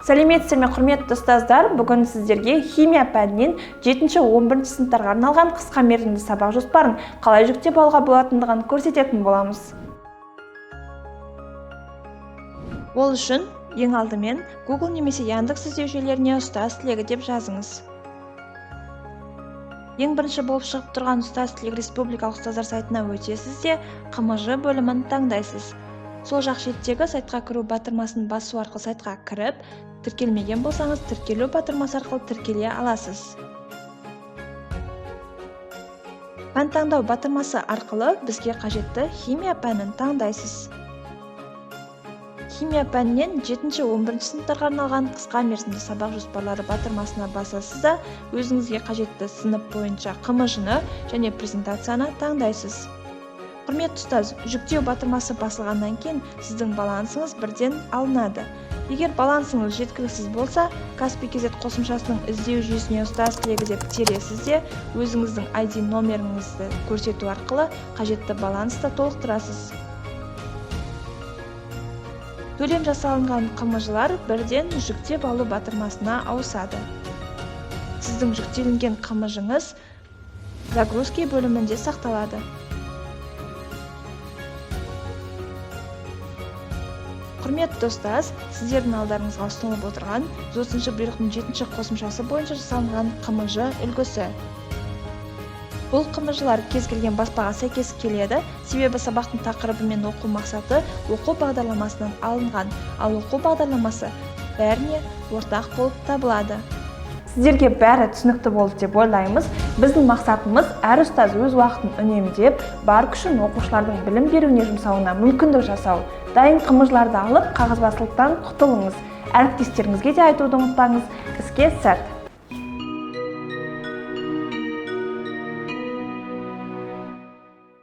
Сәлеметсіздер ме, құрметті ұстаздар? Бүгін сіздерге химия пәнінен 7-11 сыныптарға арналған қысқа мерзімді сабақ жоспарын қалай жүктеп алуға болатындығын көрсететін боламыз. Ол үшін ең алдымен Google немесе Яндекс іздеу жүйелеріне ұстаз тілегі деп жазыңыз. Ең бірінші болып шығып тұрған ұстаз тілегі республикалық ұстаздар сайтына өтесіз де КМЖ бөлімін таңдайсыз. Сол жақ шеттегі сайтқа кіру батырмасын басу арқылы сайтқа кіріп, тіркелмеген болсаңыз, тіркелу батырмасы арқылы тіркеле аласыз. Пән таңдау батырмасы арқылы бізге қажетті химия пәнін таңдайсыз. Химия пәнінен 7-11 сыныптарға арналған қысқа мерзімді сабақ жоспарлары батырмасына басасыз да, өзіңізге қажетті сынып бойынша КМЖ-ны және презентацияны таңдайсыз. Құрметті ұстаз, жүктеу батырмасы басылғаннан кейін сіздің балансыңыз бірден алынады. Егер балансыңыз жеткіліксіз болса, Kaspi.kz қосымшасының іздеу жүйесіне ұстаз тілегі деп тересіз де, өзіңіздің ID номеріңізді көрсету арқылы қажетті балансты толықтырасыз. Төлем жасалынған КМЖ-лар бірден жүктеп алу батырмасына ауысады. Сіздің жүктелінген КМЖ-ңыз загрузки бөлімінде сақталады. Құрметті ұстаз, сіздердің алдарыңызға ұсынылып отырған 30 бұйрықтың 7 қосымшасы бойынша жасалынған КМЖ үлгісі. Бұл КМЖ-лар кез келген баспаға сәйкес келеді, себебі сабақтың тақырыбы мен оқу мақсаты оқу бағдарламасынан алынған, ал оқу бағдарламасы бәріне ортақ болып табылады. Сіздерге бәрі түсінікті болды деп ойлаймыз. Біздің мақсатымыз әр ұстаз өз уақытын үнемдеп, бар күшін оқушылардың білім беруіне жұмсауына мүмкіндік жасау. Дайын КМЖ-ларды алып, қағазбастылықтан құтылыңыз. Әріптестеріңізге де айтуды ұмытпаңыз. Іске сәт!